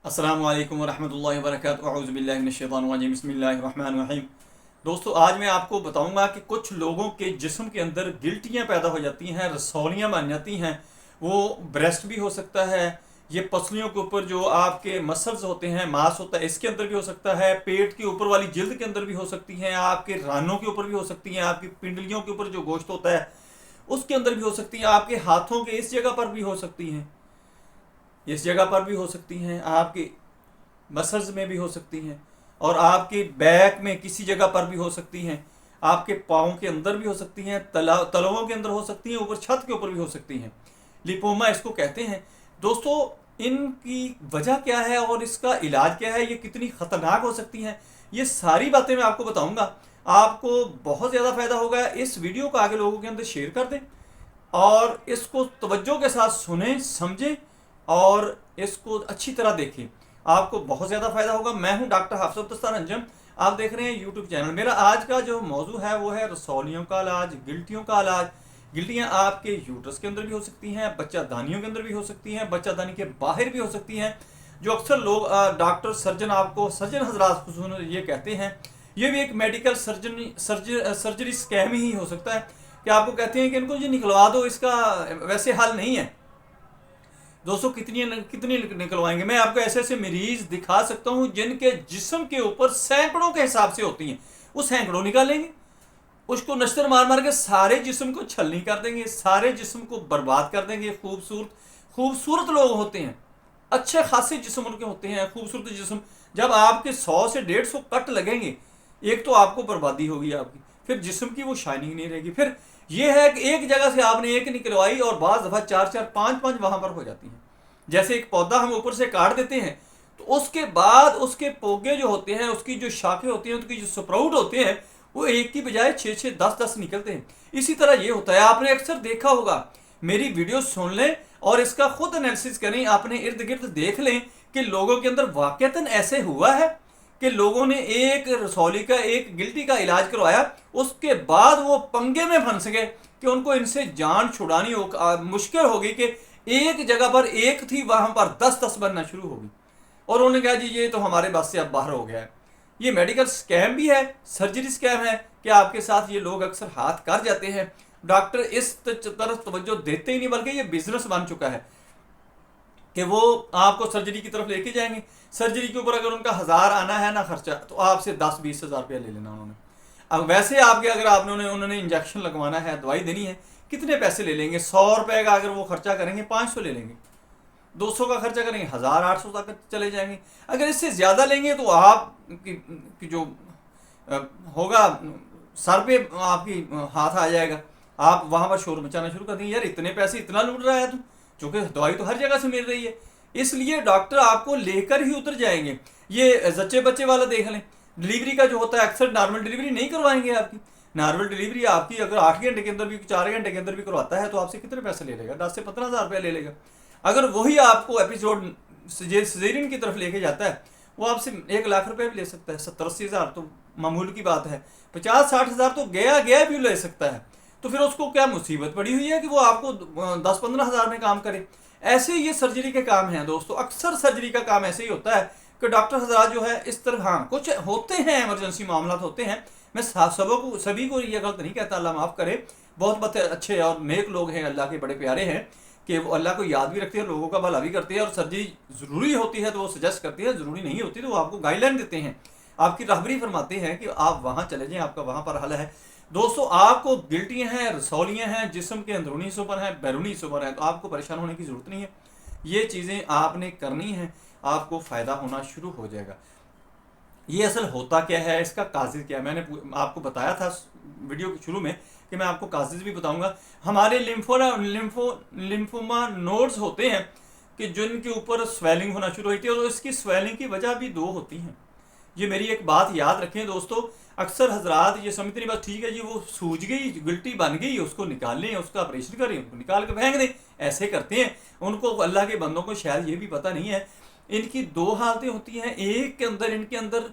अस्सलामु अलैकुम वरहमतुल्लाहि वबरकातुहू अऊज़ु बिल्लाहि मिनश शैतानिर रजीम बिस्मिल्लाहिर रहमानिर रहीम। दोस्तों, आज मैं आपको बताऊंगा कि कुछ लोगों के जिस्म के अंदर गिल्टियाँ पैदा हो जाती हैं, रसौलियाँ बन जाती हैं। वो ब्रेस्ट भी हो सकता है, ये पसलियों के ऊपर जो आपके मसल्स होते हैं, मांस होता है, इसके अंदर भी हो सकता है, पेट के ऊपर वाली जिल्द के अंदर भी हो सकती हैं, आपके रानों के ऊपर भी हो सकती हैं, आपकी पिंडलियों के ऊपर जो गोश्त होता है उसके अंदर भी हो सकती हैं, आपके हाथों के इस जगह पर भी हो सकती हैं, इस जगह पर भी हो सकती हैं, आपके मसल्स में भी हो सकती हैं, और आपके बैक में किसी जगह पर भी हो सकती हैं, आपके पाँव के अंदर भी हो सकती हैं, तलवों के अंदर हो सकती हैं, ऊपर छत के ऊपर भी हो सकती हैं। लिपोमा इसको कहते हैं। दोस्तों, इनकी वजह क्या है और इसका इलाज क्या है, ये कितनी ख़तरनाक हो सकती हैं, ये सारी बातें मैं आपको बताऊंगा। आपको बहुत ज़्यादा फ़ायदा होगा। इस वीडियो को आगे लोगों के अंदर शेयर कर दें और इसको तवज्जो के साथ सुने, समझें और इसको अच्छी तरह देखें। आपको बहुत ज़्यादा फ़ायदा होगा। मैं हूं डॉक्टर हाफिज़ दस्तार अंजम। आप देख रहे हैं यूट्यूब चैनल। मेरा आज का जो मौजू है वो है रसौलियों का इलाज, गिल्टियों का इलाज। गिल्टियाँ आपके यूट्रस के अंदर भी हो सकती हैं, बच्चादानियों के अंदर भी हो सकती हैं, बच्चादानी के बाहर भी हो सकती हैं। जो अक्सर लोग डॉक्टर सर्जन, आपको सर्जन हजरात खुसूसन ये कहते हैं, ये भी एक मेडिकल सर्जरी स्कैम ही हो सकता है कि आपको कहते हैं कि इनको ये निकलवा दो, इसका वैसे हल नहीं है। दोस्तों, कितनी निकलवाएंगे। मैं आपको ऐसे ऐसे मरीज दिखा सकता हूं जिनके जिस्म के ऊपर सैकड़ों के हिसाब से होती हैं। वो सैकड़ों निकालेंगे, उसको नश्तर मार मार के सारे जिस्म को छलनी कर देंगे, सारे जिस्म को बर्बाद कर देंगे। खूबसूरत खूबसूरत लोग होते हैं, अच्छे खासे जिस्म उनके होते हैं, खूबसूरत जिस्म। जब आपके 100 से 150 कट लगेंगे, एक तो आपको बर्बादी होगी आपकी, फिर जिस्म की वो शाइनिंग नहीं रहेगी। फिर ये है कि एक जगह से आपने एक निकलवाई और बाज़ दफ़ा 4-4, 5-5 वहाँ पर हो जाती हैं। जैसे एक पौधा हम ऊपर से काट देते हैं तो उसके बाद उसके पोगे जो होते हैं, उसकी जो शाखें होती हैं, उसकी जो स्प्राउट होते हैं, वो एक की बजाय 6-6, 10-10 निकलते हैं। इसी तरह ये होता है। आपने अक्सर देखा होगा, मेरी वीडियो सुन लें और इसका खुद एनालिसिस करें, अपने इर्द गिर्द देख लें कि लोगों के अंदर वाकईतन ऐसे हुआ है कि लोगों ने एक रसौली का, एक गिल्टी का इलाज करवाया, उसके बाद वो पंगे में फंस गए कि उनको इनसे जान छुड़ानी मुश्किल हो गई कि एक जगह पर एक थी, वहां पर 10-10 बनना शुरू हो गई और उन्होंने कहा जी ये तो हमारे बस से अब बाहर हो गया है। ये मेडिकल स्कैम भी है, सर्जरी स्कैम है कि आपके साथ ये लोग अक्सर हाथ कर जाते हैं। डॉक्टर इस तरफ तवज्जो देते ही नहीं, बल्कि ये बिजनेस बन चुका है कि वो आपको सर्जरी की तरफ लेके जाएंगे। सर्जरी के ऊपर अगर उनका 1000 आना है ना खर्चा, तो आपसे 10-20 हज़ार रुपया ले लेना उन्होंने। अब वैसे आपके अगर आपने उन्होंने इंजेक्शन लगवाना है, दवाई देनी है, कितने पैसे ले लेंगे? 100 रुपये का अगर वो खर्चा करेंगे, 500 ले लेंगे। 200 का खर्चा करेंगे, 1800 तक चले जाएंगे। अगर इससे ज़्यादा लेंगे तो आप की जो होगा, सर पे आपकी हाथ आ जाएगा। आप वहाँ पर शोर मचाना शुरू कर देंगे, यार इतने पैसे इतना लूट रहा है तू, क्योंकि दवाई तो हर जगह से मिल रही है। इसलिए डॉक्टर आपको लेकर ही उतर जाएंगे। ये जच्चे बच्चे वाला देख लें, डिलीवरी का जो होता है, अक्सर नॉर्मल डिलीवरी नहीं करवाएंगे आपकी। नॉर्मल डिलीवरी आपकी अगर 8 घंटे के अंदर भी, 4 घंटे के अंदर भी करवाता है तो आपसे कितने पैसे ले लेगा? 10 से 15 हज़ार रुपया ले लेगा। अगर वही आपको एपिसोड सिजेरियन की तरफ लेके जाता है, वो आपसे 1 लाख रुपये भी ले सकता है। 70-80 हज़ार तो मामूल की बात है, 50-60 हज़ार तो गया गया भी ले सकता है। तो फिर उसको क्या मुसीबत पड़ी हुई है कि वो आपको 10-15 हज़ार में काम करे? ऐसे ये सर्जरी के काम हैं दोस्तों। अक्सर सर्जरी का काम ऐसे ही होता है कि डॉक्टर हजरात जो है इस तरह, हाँ कुछ होते हैं इमरजेंसी मामला होते हैं, मैं सभी को ये गलत नहीं कहता, अल्लाह माफ़ करे। बहुत अच्छे और नेक लोग हैं, अल्लाह के बड़े प्यारे हैं कि वो अल्लाह को याद भी रखते हैं, लोगों का भला भी करते हैं। और सर्जरी ज़रूरी होती है तो वो सजेस्ट करते हैं, ज़रूरी नहीं होती तो वो आपको गाइडलाइन देते हैं, आपकी राहबरी फरमाते हैं कि आप वहाँ चले जाएँ, आपका वहाँ पर हल है। दोस्तों, आपको गिल्टियाँ हैं, रसौलियाँ हैं, जिस्म के अंदरूनी हिस्सों पर हैं, बैरूनी हिस्सों पर हैं, तो आपको परेशान होने की ज़रूरत नहीं है। ये चीज़ें आपने करनी है, आपको फ़ायदा होना शुरू हो जाएगा। ये असल होता क्या है, इसका काजिज़ क्या है, मैंने आपको बताया था वीडियो के शुरू में कि मैं आपको काजिज़ भी बताऊंगा। हमारे लिम्फोमा नोड्स होते हैं कि जिनके ऊपर स्वेलिंग होना शुरू होती है, और इसकी स्वेलिंग की वजह भी 2 होती हैं। ये मेरी एक बात याद रखें दोस्तों, अक्सर हजरात ये समझते नहीं, बस ठीक है जी वो सूज गई, गिल्टी बन गई, उसको निकाल लें, उसका ऑपरेशन करें, उनको निकाल के फेंक दें, ऐसे करते हैं। उनको, अल्लाह के बंदों को शायद ये भी पता नहीं है, इनकी 2 हालतें होती हैं। एक के अंदर, इनके अंदर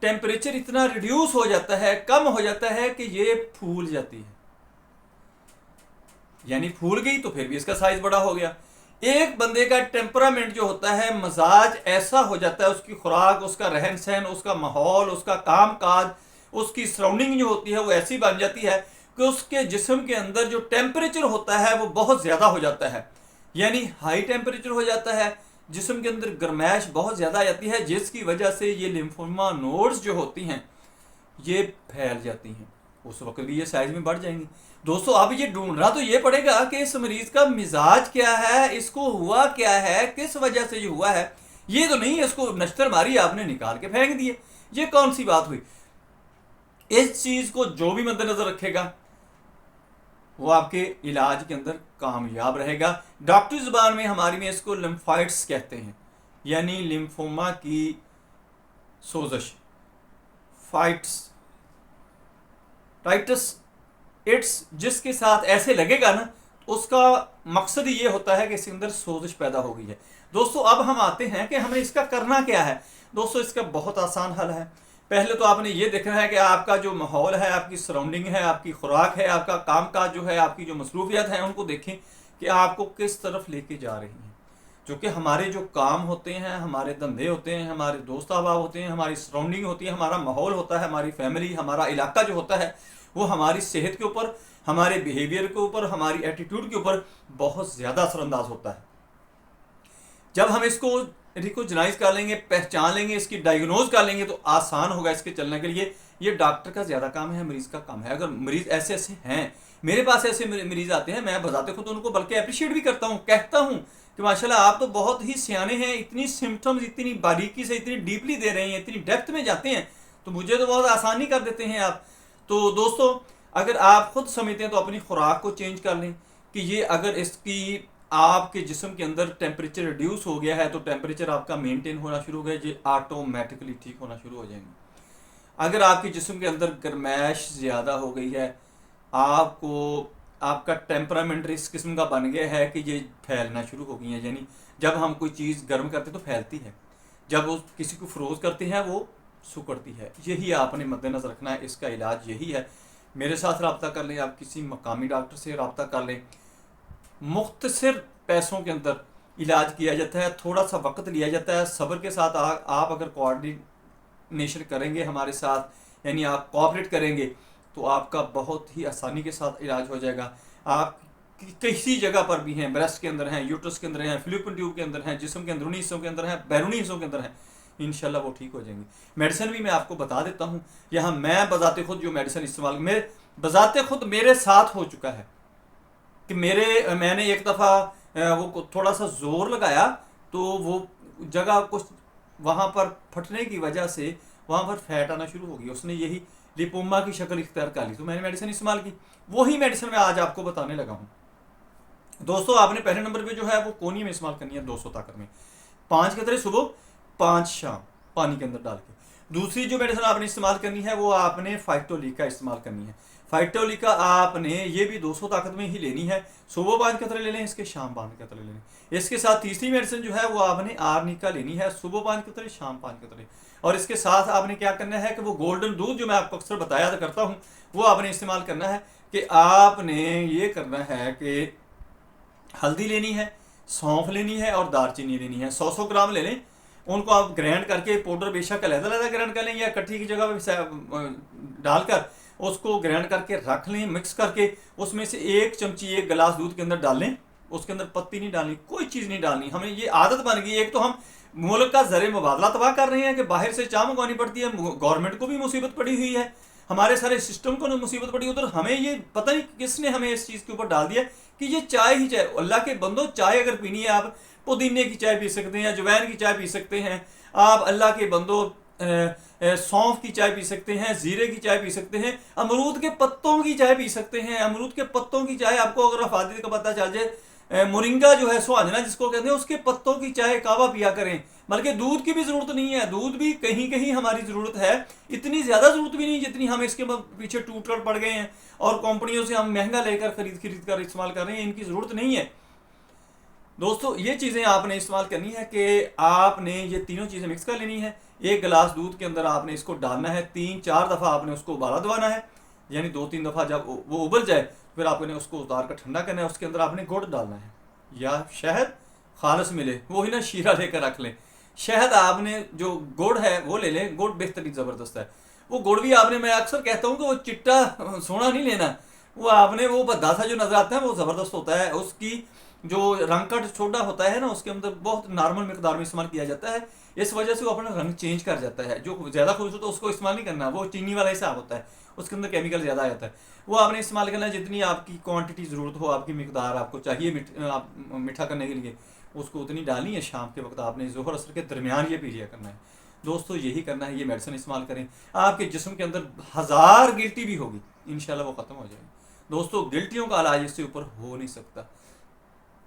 टेम्परेचर इतना रिड्यूस हो जाता है, कम हो जाता है कि ये फूल जाती है, यानी फूल गई तो फिर भी इसका साइज बड़ा हो गया। एक बंदे का टेम्परामेंट जो होता है, मजाज ऐसा हो जाता है, उसकी खुराक, उसका रहन सहन, उसका माहौल, उसका काम काज, उसकी सराउंडिंग जो होती है वो ऐसी बन जाती है कि उसके जिस्म के अंदर जो टेम्परेचर होता है वो बहुत ज़्यादा हो जाता है, यानी हाई टेम्परेचर हो जाता है, जिस्म के अंदर गर्माइश बहुत ज़्यादा आ जाती है, जिसकी वजह से ये लिम्फोमा नोड्स जो होती हैं ये फैल जाती हैं। उस वक्त भी ये साइज में बढ़ जाएंगी। दोस्तों अब ये ढूंढना तो ये पड़ेगा कि इस मरीज का मिजाज क्या है, इसको हुआ क्या है, किस वजह से ये हुआ है। ये तो नहीं इसको नश्तर मारी आपने निकाल के फेंक दिए, ये कौन सी बात हुई। इस चीज को जो भी मद्देनजर रखेगा वो आपके इलाज के अंदर कामयाब रहेगा। डॉक्टरी जुबान में हमारी में इसको लिम्फाइट्स कहते हैं, यानी लिम्फोमा की सोजश, फाइट्स, टाइटस, इट्स, जिसके साथ ऐसे लगेगा ना उसका मकसद ये होता है कि इसके अंदर सोजिश पैदा हो गई है। दोस्तों अब हम आते हैं कि हमें इसका करना क्या है। दोस्तों इसका बहुत आसान हल है। पहले तो आपने ये देखना है कि आपका जो माहौल है, आपकी सराउंडिंग है, आपकी खुराक है, आपका काम काज जो है, आपकी जो मसरूफियत है, उनको देखें कि आपको किस तरफ लेके जा रही हैं। जो कि हमारे जो काम होते हैं, हमारे धंधे होते हैं, हमारे दोस्त अहबाब होते हैं, हमारी सराउंडिंग होती है, हमारा माहौल होता है, हमारी फैमिली, हमारा इलाका जो होता है, वो हमारी सेहत के ऊपर, हमारे बिहेवियर के ऊपर, हमारी एटीट्यूड के ऊपर बहुत ज़्यादा असरअंदाज होता है। जब हम इसको रिकोजनाइज कर लेंगे, पहचान लेंगे, इसकी डायग्नोज कर लेंगे तो आसान होगा इसके चलने के लिए। ये डॉक्टर का ज़्यादा काम है, मरीज़ का काम है। अगर मरीज़ ऐसे ऐसे हैं, मेरे पास ऐसे मरीज़ आते हैं, मैं बताते खुद उनको बल्कि अप्रिशिएट भी करता हूँ, कहता हूँ कि माशाल्लाह आप तो बहुत ही सियाने हैं, इतनी सिम्टम्स इतनी बारीकी से, इतनी डीपली दे रहे हैं, इतनी डेप्थ में जाते हैं, तो मुझे तो बहुत आसानी कर देते हैं आप। तो दोस्तों अगर आप खुद समझते हैं तो अपनी खुराक को चेंज कर लें कि ये अगर इसकी आपके जिस्म के अंदर टेम्परेचर रिड्यूस हो गया है तो टेम्परेचर आपका मेंटेन होना शुरू हो गया, ये ऑटोमेटिकली ठीक होना शुरू हो जाएंगे। अगर आपके जिस्म के अंदर गर्माइश ज़्यादा हो गई है, आपको आपका टेम्परामेंट इस किस्म का बन गया है कि ये फैलना शुरू हो गई है, यानी जब हम कोई चीज़ गर्म करते तो फैलती है, जब वो किसी को फ्रोज करते हैं वो सुकड़ती है। यही आपने मद्देनजर रखना है, इसका इलाज यही है। मेरे साथ रब्ता कर लें, आप किसी मकामी डॉक्टर से रब्ता कर लें, मुख्तसर पैसों के अंदर इलाज किया जाता है, थोड़ा सा वक्त लिया जाता है, सब्र के साथ आप अगर कोऑर्डिनेशन करेंगे हमारे साथ, यानी आप कोऑपरेट करेंगे तो आपका बहुत ही आसानी के साथ इलाज हो जाएगा। आप किसी जगह पर भी हैं, ब्रेस्ट के अंदर हैं, यूट्रस के अंदर हैं, फिलिपिन ट्यूब के अंदर हैं, जिस्म के अंदरूनी हिस्सों के अंदर हैं, बैरूनी हिस्सों के अंदर हैं, इंशाल्लाह वो ठीक हो जाएंगे। मेडिसिन भी मैं आपको बता देता हूँ, यहाँ मैं बजाते खुद जो मेडिसिन इस्तेमाल मेरे बजाते खुद मेरे साथ हो चुका है कि मैंने एक दफ़ा वो थोड़ा सा ज़ोर लगाया तो वो जगह कुछ वहाँ पर फटने की वजह से वहाँ पर फैट आना शुरू हो गई, उसने यही लिपोमा की शक्ल इख्तियार कर ली, तो मैंने मेडिसिन इस्तेमाल की। वही मेडिसिन मैं आज आपको बताने लगा हूँ। दोस्तों आपने पहले नंबर पे जो है वो कोनी में इस्तेमाल करनी है 200 ताकत में, 5 कतरे सुबह 5 शाम पानी के अंदर डाल के। दूसरी जो मेडिसिन आपने इस्तेमाल करनी है वो आपने फाइटोलिका इस्तेमाल करनी है। फाइटोलिका आपने ये भी 200 ताकत में ही लेनी है, सुबह 5 कतरे ले लें, इसके शाम 5 कतरे ले लें। इसके साथ तीसरी मेडिसिन जो है वो आपने आर्निका लेनी है, सुबह 5 कतरे शाम 5 कतरे। और इसके साथ आपने क्या करना है कि वो गोल्डन दूध जो मैं आपको अक्सर बताया करता हूँ वो आपने इस्तेमाल करना है। कि आपने ये करना है कि हल्दी लेनी है, सौंफ लेनी है और दालचीनी लेनी है, 100-100 ग्राम ले लें। उनको आप ग्राइंड करके पाउडर बेशक अलग-अलग ग्राइंड कर लें या कट्ठी की जगह पर डालकर उसको ग्राइंड करके रख लें, मिक्स करके उसमें से 1 चमची 1 गिलास दूध के अंदर डाल लें। उसके अंदर पत्ती नहीं डालनी, कोई चीज़ नहीं डालनी। हमें ये आदत बन गई, एक तो हम मुल्क का ज़र मुबादला तबाह कर रहे हैं कि बाहर से चाय मंगवानी पड़ती है, गवर्नमेंट को भी मुसीबत पड़ी हुई है, हमारे सारे सिस्टम को मुसीबत पड़ी, उधर हमें ये पता नहीं किसने हमें इस चीज़ के ऊपर डाल दिया कि ये चाय ही चाय। अल्लाह के बंदो, चाय अगर पीनी है आप पुदीने की चाय पी सकते हैं, अजवैन की चाय पी सकते हैं, आप अल्लाह के बंदो सौंफ की चाय पी सकते हैं, जीरे की चाय पी सकते हैं, अमरूद के पत्तों की चाय पी सकते हैं। अमरूद के पत्तों की चाय आपको अगर अफादियत का पता चल जाए, मोरिंगा जो है सुहाजना जिसको कहते हैं, उसके पत्तों की चाय कावा पिया करें। बल्कि दूध की भी ज़रूरत नहीं है, दूध भी कहीं कहीं हमारी ज़रूरत है, इतनी ज़्यादा ज़रूरत भी नहीं जितनी हम इसके पीछे टूट कर पड़ गए हैं और कंपनियों से हम महंगा लेकर खरीद कर इस्तेमाल कर रहे हैं, इनकी ज़रूरत नहीं है। दोस्तों ये चीज़ें आपने इस्तेमाल करनी है कि आपने ये तीनों चीज़ें मिक्स कर लेनी है। 1 गिलास दूध के अंदर आपने इसको डालना है, 3-4 दफ़ा आपने उसको उबाला दबाना है, यानी 2-3 दफ़ा जब वो उबल जाए फिर आपने उसको उतार कर ठंडा करना है। उसके अंदर आपने गुड़ डालना है या शहद खालस मिले, वही ना शीरा लेकर रख लें। शहद आपने जो गुड़ है वो ले लें, गुड़ बेहतरीन ज़बरदस्त है। वो गुड़ भी आपने, मैं अक्सर कहता हूँ कि वो चिट्टा सोना नहीं लेना, वो आपने वो भद्दा सा जो नज़र आता है वो ज़बरदस्त होता है, उसकी जो रंगकट छोटा होता है ना उसके अंदर बहुत नॉर्मल मिकदार में इस्तेमाल किया जाता है, इस वजह से वो अपना रंग चेंज कर जाता है। जो ज़्यादा खूबसूरत है उसको इस्तेमाल नहीं करना, वो चीनी वाला हिसाब होता है, उसके अंदर केमिकल ज़्यादा आ जाता है। वो आपने इस्तेमाल करना है जितनी आपकी क्वांटिटी ज़रूरत हो, आपकी मिकदार आपको चाहिए आप मीठा करने के लिए, उसको उतनी डालनी है। शाम के वक्त आपने ज़ोहर असर के दरमियान ये पी लिया करना है। दोस्तों यही करना है, ये मेडिसिन इस्तेमाल करें, आपके जिस्म के अंदर 1000 गिल्टी भी होगी इंशाल्लाह वो ख़त्म हो जाएगी। दोस्तों गिल्टियों का इलाज इससे ऊपर हो नहीं सकता।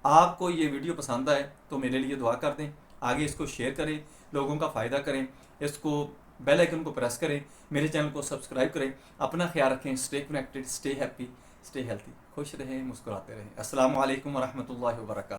आपको ये वीडियो पसंद आए तो मेरे लिए दुआ कर दें, आगे इसको शेयर करें, लोगों का फ़ायदा करें, इसको बेल आइकन को प्रेस करें, मेरे चैनल को सब्सक्राइब करें। अपना ख्याल रखें, stay connected, stay happy, stay healthy, खुश रहें, मुस्कुराते रहें। अस्सलामु अलैकुम वरहमतुल्लाहि वबरकातुहू।